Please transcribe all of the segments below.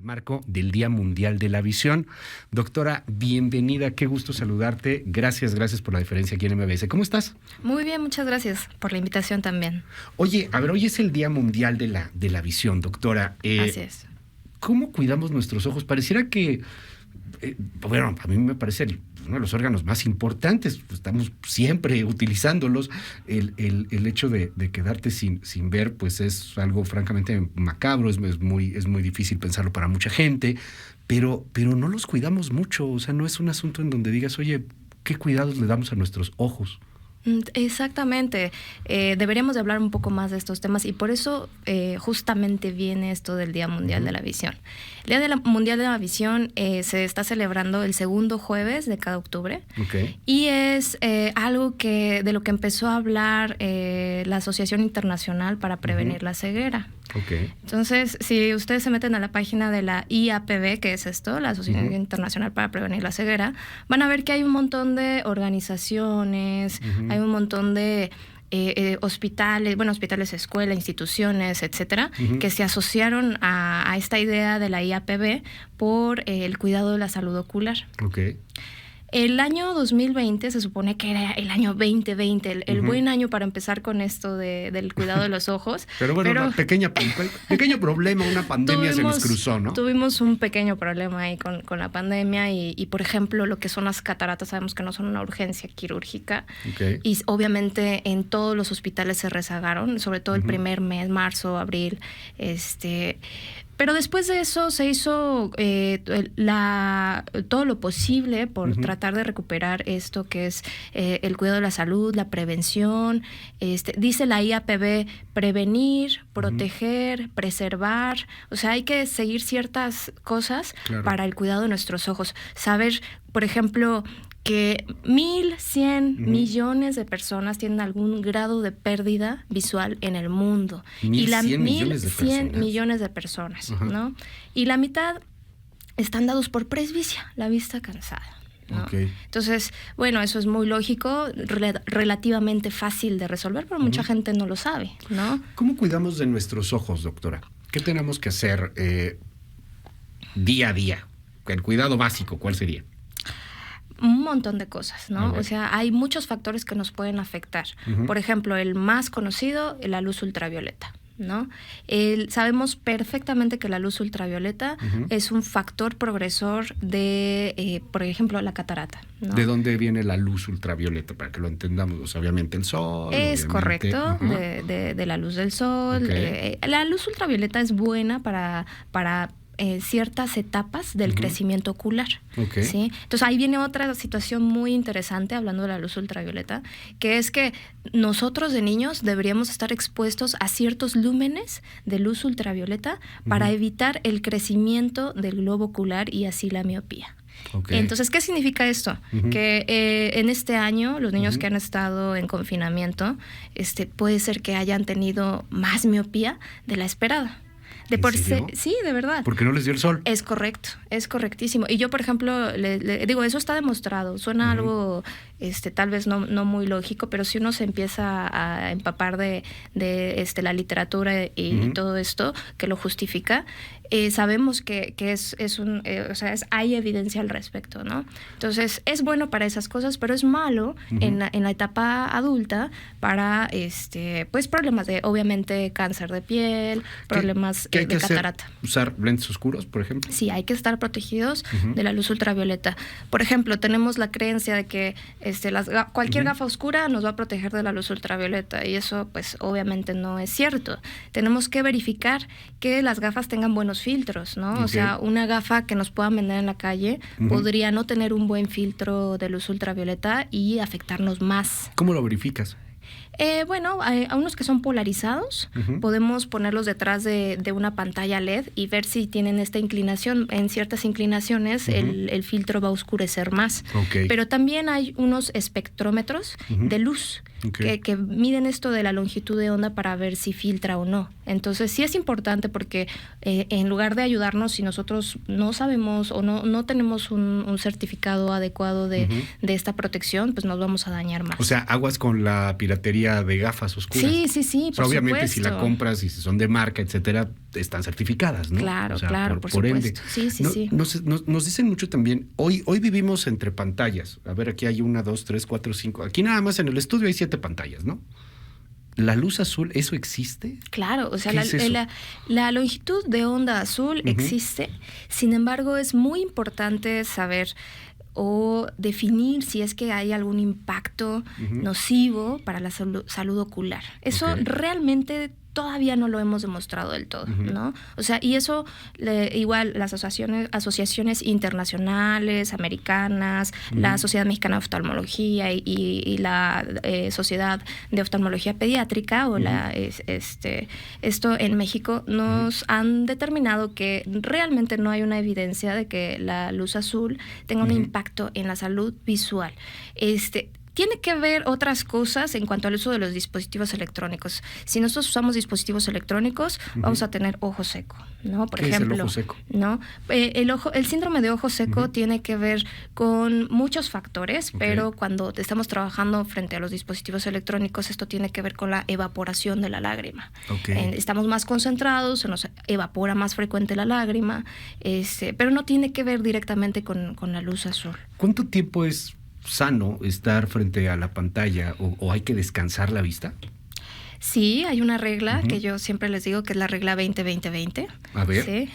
marco del Día Mundial de la Visión. Doctora, bienvenida, qué gusto saludarte. Gracias por la deferencia aquí en MBS. ¿Cómo estás? Muy bien, muchas gracias por la invitación también. Oye, a ver, hoy es el Día Mundial de la Visión, doctora. Así es. ¿Cómo cuidamos nuestros ojos? Pareciera que, bueno, a mí me parece uno de los órganos más importantes, estamos siempre utilizándolos. El hecho de quedarte sin ver, pues es algo francamente macabro, es muy difícil pensarlo para mucha gente, pero no los cuidamos mucho. O sea, no es un asunto en donde digas, oye, ¿qué cuidados le damos a nuestros ojos? Exactamente. Deberíamos de hablar un poco más de estos temas y por eso justamente viene esto del Día Mundial de la Visión. El Día Mundial de la Visión se está celebrando el segundo jueves de cada octubre. Okay. Y es algo de lo que empezó a hablar la Asociación Internacional para Prevenir la Ceguera. Okay. Entonces, si ustedes se meten a la página de la IAPB, que es esto, la Asociación Internacional para Prevenir la Ceguera, van a ver que hay un montón de organizaciones, hay un montón de hospitales, escuelas, instituciones, etcétera, que se asociaron a esta idea de la IAPB por el cuidado de la salud ocular. Okay. El año 2020 se supone que era el año 2020, el buen año para empezar con esto del cuidado de los ojos. Pero bueno, pequeño problema, una pandemia se nos cruzó, ¿no? Tuvimos un pequeño problema ahí con la pandemia y, por ejemplo, lo que son las cataratas, sabemos que no son una urgencia quirúrgica. Okay. Y obviamente en todos los hospitales se rezagaron, sobre todo el primer mes, marzo, abril, pero después de eso se hizo todo lo posible por tratar de recuperar esto que es el cuidado de la salud, la prevención. Dice la IAPB, prevenir, proteger, preservar. O sea, hay que seguir ciertas cosas para el cuidado de nuestros ojos. Saber, por ejemplo, que 1.100 millones de personas tienen algún grado de pérdida visual en el mundo. 1.100 millones de personas, ¿no? Y la mitad están dados por presbicia, la vista cansada, ¿no? Okay. Entonces, bueno, eso es muy lógico, relativamente fácil de resolver, pero mucha gente no lo sabe, ¿no? ¿Cómo cuidamos de nuestros ojos, doctora? ¿Qué tenemos que hacer día a día? El cuidado básico, ¿cuál sería? Un montón de cosas, ¿no? Okay. O sea, hay muchos factores que nos pueden afectar. Por ejemplo, el más conocido, la luz ultravioleta, ¿no? Sabemos perfectamente que la luz ultravioleta es un factor progresor de, por ejemplo, la catarata, ¿no? ¿De dónde viene la luz ultravioleta? Para que lo entendamos, pues, obviamente el sol. Es obviamente. Correcto, de la luz del sol. Okay. La luz ultravioleta es buena para ciertas etapas del crecimiento ocular. Okay. ¿Sí? Entonces ahí viene otra situación muy interesante hablando de la luz ultravioleta, que es que nosotros de niños deberíamos estar expuestos a ciertos lúmenes de luz ultravioleta para evitar el crecimiento del globo ocular y así la miopía. Okay. Entonces, ¿qué significa esto? Que en este año los niños que han estado en confinamiento, puede ser que hayan tenido más miopía de la esperada. Sí, de verdad. ¿Por qué no les dio el sol? Es correcto, es correctísimo. Y yo, por ejemplo, le digo, eso está demostrado. Suena algo tal vez no muy lógico, pero si uno se empieza a empapar de la literatura y todo esto que lo justifica, sabemos que hay evidencia al respecto, ¿no? Entonces, es bueno para esas cosas, pero es malo en la etapa adulta para pues problemas de, obviamente, cáncer de piel, problemas de catarata. ¿Usar lentes oscuros, por ejemplo? Sí, hay que estar protegidos de la luz ultravioleta. Por ejemplo, tenemos la creencia de que cualquier gafa oscura nos va a proteger de la luz ultravioleta, y eso pues obviamente no es cierto. Tenemos que verificar que las gafas tengan buenos filtros, ¿no? Okay. O sea, una gafa que nos puedan vender en la calle podría no tener un buen filtro de luz ultravioleta y afectarnos más. ¿Cómo lo verificas? A unos que son polarizados, podemos ponerlos detrás de una pantalla LED y ver si tienen esta inclinación. En ciertas inclinaciones el filtro va a oscurecer más. Okay. Pero también hay unos espectrómetros de luz que miden esto de la longitud de onda para ver si filtra o no. Entonces sí es importante porque en lugar de ayudarnos, si nosotros no sabemos o no tenemos un certificado adecuado de esta protección, pues nos vamos a dañar más. O sea, aguas con la piratería batería de gafas oscuras. Sí, o sea, obviamente supuesto. si la compras y si son de marca, etcétera, están certificadas, ¿no? Claro, o sea, claro, por supuesto. Sí. Nos dicen mucho también, hoy vivimos entre pantallas. A ver, aquí hay 1, 2, 3, 4, 5. Aquí nada más en el estudio hay 7 pantallas, ¿no? ¿La luz azul, eso existe? Claro, o sea, ¿Qué es eso? la longitud de onda azul existe. Sin embargo, es muy importante saber o definir si es que hay algún impacto nocivo para la salud ocular. Eso realmente todavía no lo hemos demostrado del todo, ¿no? O sea, y eso igual las asociaciones internacionales, americanas, la Sociedad Mexicana de Oftalmología y la Sociedad de Oftalmología Pediátrica o esto en México nos han determinado que realmente no hay una evidencia de que la luz azul tenga un impacto en la salud visual. Tiene que ver otras cosas en cuanto al uso de los dispositivos electrónicos. Si nosotros usamos dispositivos electrónicos, vamos a tener ojo seco, ¿no? Por ejemplo, es el ojo seco? ¿no? El síndrome de ojo seco tiene que ver con muchos factores, pero cuando estamos trabajando frente a los dispositivos electrónicos, esto tiene que ver con la evaporación de la lágrima. Estamos más concentrados, se nos evapora más frecuente la lágrima, pero no tiene que ver directamente con la luz azul. ¿Cuánto tiempo es sano estar frente a la pantalla o hay que descansar la vista? Sí, hay una regla que yo siempre les digo que es la regla 20-20-20. A ver. ¿Sí?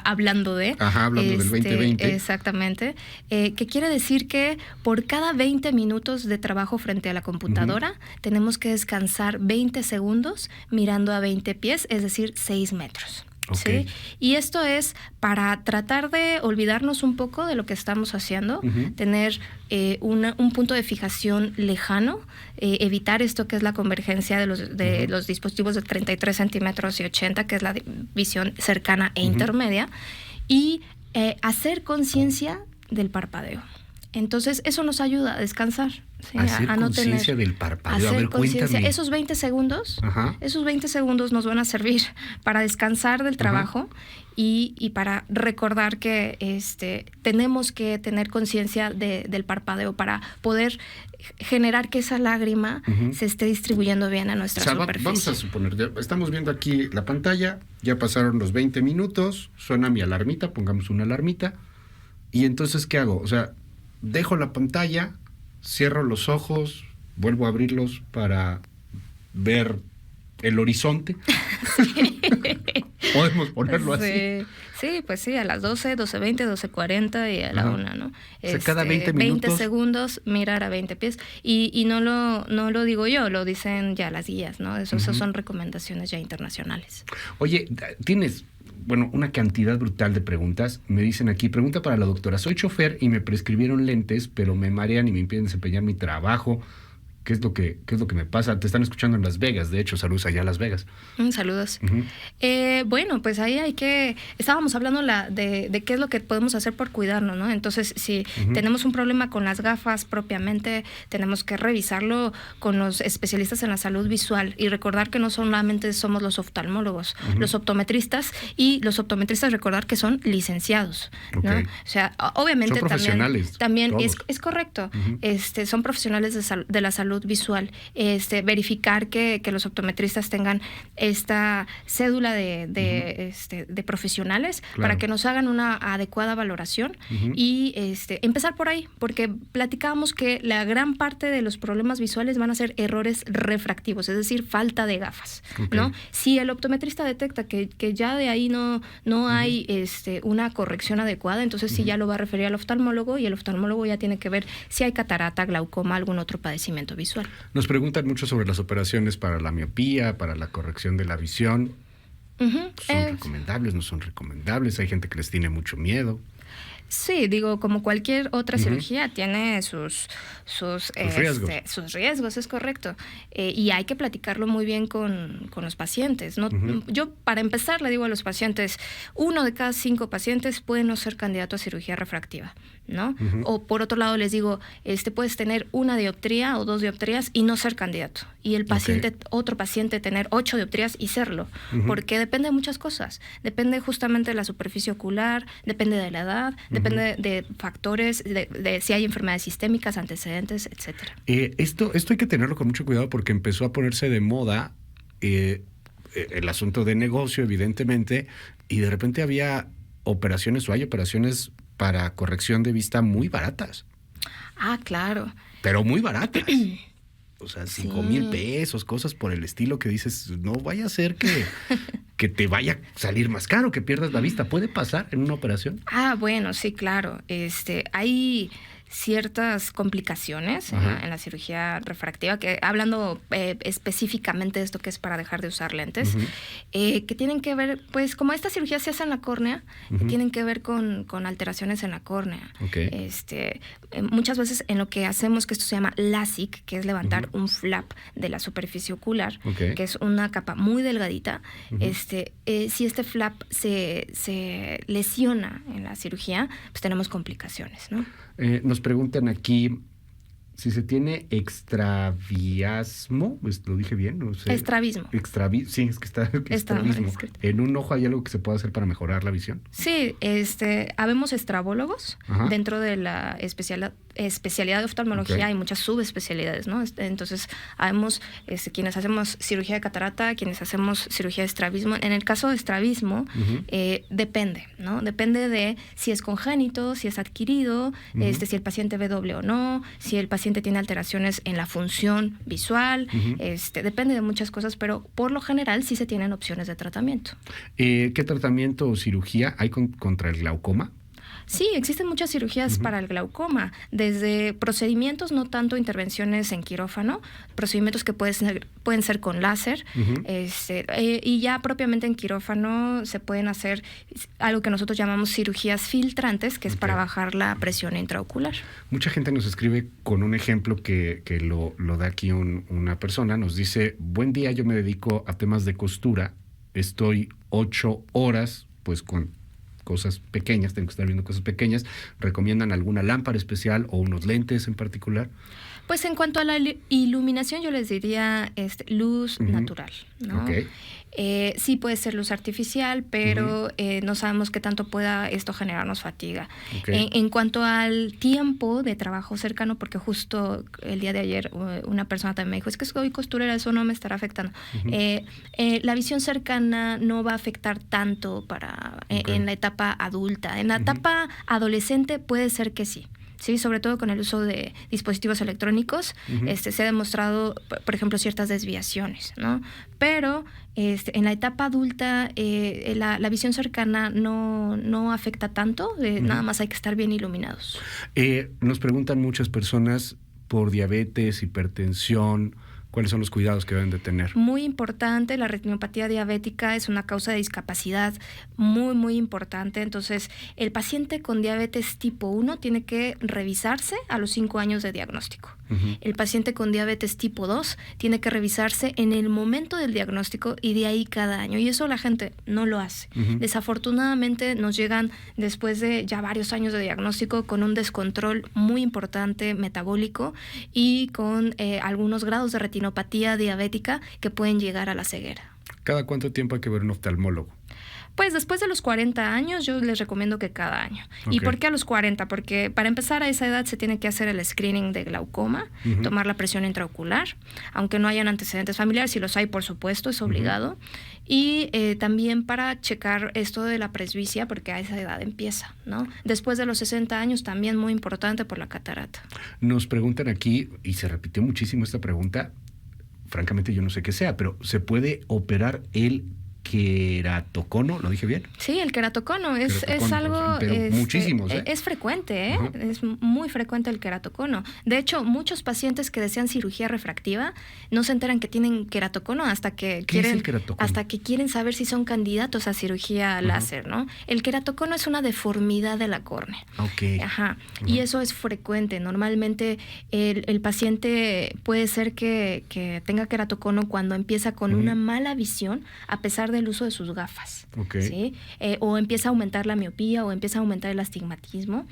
Hablando del 20-20. Exactamente. Que quiere decir que por cada 20 minutos de trabajo frente a la computadora tenemos que descansar 20 segundos mirando a 20 pies, es decir, 6 metros. ¿Sí? Y esto es para tratar de olvidarnos un poco de lo que estamos haciendo, tener un punto de fijación lejano, evitar esto que es la convergencia de los dispositivos de 33 centímetros y 80, que es la visión cercana e intermedia, y hacer conciencia del parpadeo. Entonces, eso nos ayuda a descansar. ¿Sí? Hacer conciencia del parpadeo. A ver, cuéntame. Esos 20 segundos nos van a servir para descansar del trabajo y para recordar que tenemos que tener conciencia del parpadeo para poder generar que esa lágrima se esté distribuyendo bien a nuestra superficie. Vamos a suponer, estamos viendo aquí la pantalla, ya pasaron los 20 minutos, suena mi alarmita, pongamos una alarmita, y entonces, ¿qué hago? O sea, dejo la pantalla, cierro los ojos, vuelvo a abrirlos para ver el horizonte. Podemos ponerlo así. Sí, pues sí, a las 12, 12:20, 12:40 y a la 1, ¿no? O sea, cada 20 minutos. 20 segundos, mirar a 20 pies. Y no lo digo yo, lo dicen ya las guías, ¿no? Esas son recomendaciones ya internacionales. Oye, tienes una cantidad brutal de preguntas. Me dicen aquí, pregunta para la doctora. Soy chofer y me prescribieron lentes, pero me marean y me impiden desempeñar mi trabajo. ¿Qué es lo que me pasa? Te están escuchando en Las Vegas, de hecho, saludos allá a Las Vegas. Saludos. Bueno, pues ahí estábamos hablando de qué es lo que podemos hacer por cuidarnos, ¿no? Entonces, si tenemos un problema con las gafas propiamente, tenemos que revisarlo con los especialistas en la salud visual y recordar que no solamente somos los oftalmólogos, los optometristas, y los optometristas recordar que son licenciados, ¿no? O sea, obviamente son profesionales, también es correcto, son profesionales de la salud visual, verificar que los optometristas tengan esta cédula de profesionales para que nos hagan una adecuada valoración y empezar por ahí, porque platicábamos que la gran parte de los problemas visuales van a ser errores refractivos, es decir, falta de gafas, ¿no? Si el optometrista detecta que ya de ahí no hay una corrección adecuada, entonces sí ya lo va a referir al oftalmólogo y el oftalmólogo ya tiene que ver si hay catarata, glaucoma, algún otro padecimiento visual. Nos preguntan mucho sobre las operaciones para la miopía, para la corrección de la visión. ¿Son recomendables? ¿No son recomendables? Hay gente que les tiene mucho miedo. Sí, digo, como cualquier otra cirugía, tiene sus riesgos, es correcto. Y hay que platicarlo muy bien con los pacientes, ¿no? Yo, para empezar, le digo a los pacientes, 1 de cada 5 pacientes puede no ser candidato a cirugía refractiva, ¿no? O por otro lado les digo, puedes tener 1 dioptría o 2 dioptrías y no ser candidato. Y el paciente, otro paciente tener 8 dioptrías y serlo. Porque depende de muchas cosas. Depende justamente de la superficie ocular, depende de la edad, depende de factores, de si hay enfermedades sistémicas, antecedentes, etcétera. Esto hay que tenerlo con mucho cuidado porque empezó a ponerse de moda el asunto de negocio, evidentemente, y de repente había operaciones o hay operaciones para corrección de vista muy baratas. Ah, claro. Pero muy baratas. O sea, 5,000 pesos, cosas por el estilo que dices, no vaya a ser que te vaya a salir más caro, que pierdas la vista. ¿Puede pasar en una operación? Ah, bueno, sí, claro. Hay ciertas complicaciones en la cirugía refractiva, que hablando específicamente de esto que es para dejar de usar lentes, que tienen que ver, pues como esta cirugía se hace en la córnea, tienen que ver con alteraciones en la córnea. Okay. Muchas veces en lo que hacemos, que esto se llama LASIK, que es levantar un flap de la superficie ocular, que es una capa muy delgadita, si este flap se lesiona en la cirugía, pues tenemos complicaciones, ¿no? Nos preguntan aquí si se tiene extraviasmo, pues, ¿lo dije bien? No sé. Estrabismo. Sí, es que está estrabismo. ¿En un ojo hay algo que se puede hacer para mejorar la visión? Sí, habemos estrabólogos dentro de la especialidad de oftalmología. Hay muchas subespecialidades, ¿no? Entonces, habemos quienes hacemos cirugía de catarata, quienes hacemos cirugía de estrabismo. En el caso de estrabismo, depende, ¿no? Depende de si es congénito, si es adquirido, si el paciente ve doble o no, si el paciente tiene alteraciones en la función visual, depende de muchas cosas, pero por lo general sí se tienen opciones de tratamiento. ¿Qué tratamiento o cirugía hay contra el glaucoma? Sí, existen muchas cirugías para el glaucoma, desde procedimientos, no tanto intervenciones en quirófano, procedimientos que pueden ser con láser, y ya propiamente en quirófano se pueden hacer algo que nosotros llamamos cirugías filtrantes, que es para bajar la presión intraocular. Mucha gente nos escribe con un ejemplo que lo da aquí una persona, nos dice, buen día, yo me dedico a temas de costura, estoy 8 horas, pues con cosas pequeñas, tengo que estar viendo cosas pequeñas. ¿Recomiendan alguna lámpara especial o unos lentes en particular? Pues en cuanto a la iluminación, yo les diría luz natural, ¿no? Okay. Sí puede ser luz artificial, pero no sabemos qué tanto pueda esto generarnos fatiga. Okay. En cuanto al tiempo de trabajo cercano, porque justo el día de ayer una persona también me dijo, es que soy costurera, eso no me estará afectando. La visión cercana no va a afectar tanto en la etapa adulta. En la etapa adolescente puede ser que sí. Sí, sobre todo con el uso de dispositivos electrónicos, se ha demostrado, por ejemplo, ciertas desviaciones, ¿no? Pero en la etapa adulta la visión cercana no afecta tanto, nada más hay que estar bien iluminados. Nos preguntan muchas personas por diabetes, hipertensión. ¿Cuáles son los cuidados que deben de tener? Muy importante, la retinopatía diabética es una causa de discapacidad muy, muy importante. Entonces, el paciente con diabetes tipo 1 tiene que revisarse a los 5 años de diagnóstico. El paciente con diabetes tipo 2 tiene que revisarse en el momento del diagnóstico y de ahí cada año. Y eso la gente no lo hace. Desafortunadamente nos llegan después de ya varios años de diagnóstico con un descontrol muy importante metabólico y con algunos grados de retinopatía diabética que pueden llegar a la ceguera. ¿Cada cuánto tiempo hay que ver un oftalmólogo? Pues después de los 40 años yo les recomiendo que cada año. Okay. ¿Y por qué a los 40? Porque para empezar a esa edad se tiene que hacer el screening de glaucoma, tomar la presión intraocular, aunque no hayan antecedentes familiares, si los hay por supuesto es obligado, y también para checar esto de la presbicia porque a esa edad empieza, ¿no? Después de los 60 años también muy importante por la catarata. Nos preguntan aquí, y se repitió muchísimo esta pregunta, francamente yo no sé qué sea, pero ¿se puede operar el queratocono? ¿Lo dije bien? Sí, el queratocono es algo... Pero muchísimos, ¿eh? Es frecuente, ¿eh? Es muy frecuente el queratocono. De hecho, muchos pacientes que desean cirugía refractiva no se enteran que tienen queratocono hasta que quieren saber si son candidatos a cirugía láser, ¿no? El queratocono es una deformidad de la córnea. Okay. Y eso es frecuente. Normalmente el paciente puede ser que tenga queratocono cuando empieza con una mala visión, a pesar del uso de sus gafas, ¿sí? O empieza a aumentar la miopía o empieza a aumentar el astigmatismo.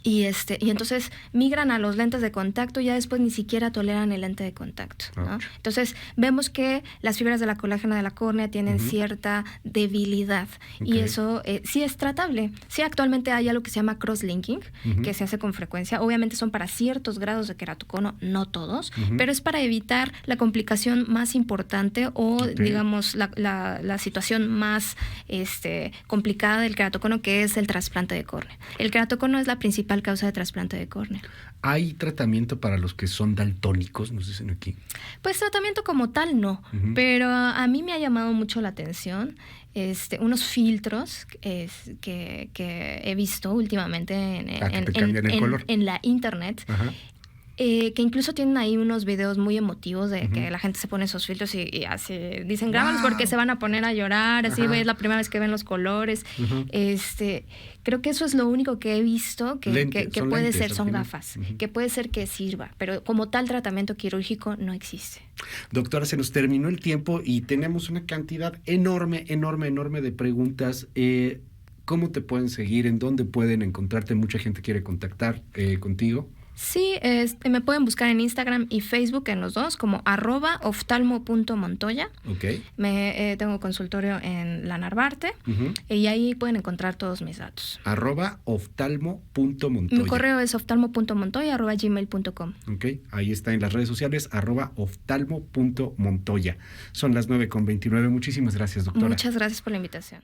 Y entonces migran a los lentes de contacto, ya después ni siquiera toleran el lente de contacto, ¿no? Entonces vemos que las fibras de la colágena de la córnea tienen cierta debilidad y eso sí es tratable. Sí, actualmente hay algo que se llama cross-linking, que se hace con frecuencia. Obviamente son para ciertos grados de queratocono, no todos, pero es para evitar la complicación más importante o digamos la situación más complicada del queratocono, que es el trasplante de córnea. El queratocono es la principal causa de trasplante de córnea. ¿Hay tratamiento para los que son daltónicos? Nos dicen aquí. Pues tratamiento como tal no, pero a mí me ha llamado mucho la atención unos filtros que he visto últimamente en la internet. Que incluso tienen ahí unos videos muy emotivos de que la gente se pone esos filtros y así dicen, grábalos porque se van a poner a llorar, así es la primera vez que ven los colores. Creo que eso es lo único que he visto que puede lentes, ser, son gafas, que puede ser que sirva, pero como tal tratamiento quirúrgico no existe. Doctora, se nos terminó el tiempo y tenemos una cantidad enorme de preguntas. ¿Cómo te pueden seguir? ¿En dónde pueden encontrarte? Mucha gente quiere contactar contigo. Sí, me pueden buscar en Instagram y Facebook, en los dos, como @oftalmo.montoya. Tengo consultorio en la Narvarte y ahí pueden encontrar todos mis datos. @oftalmo.montoya. Mi correo es oftalmo.montoya@gmail.com. Ahí está en las redes sociales, @oftalmo.montoya. Son las 9:29. Muchísimas gracias, doctora. Muchas gracias por la invitación.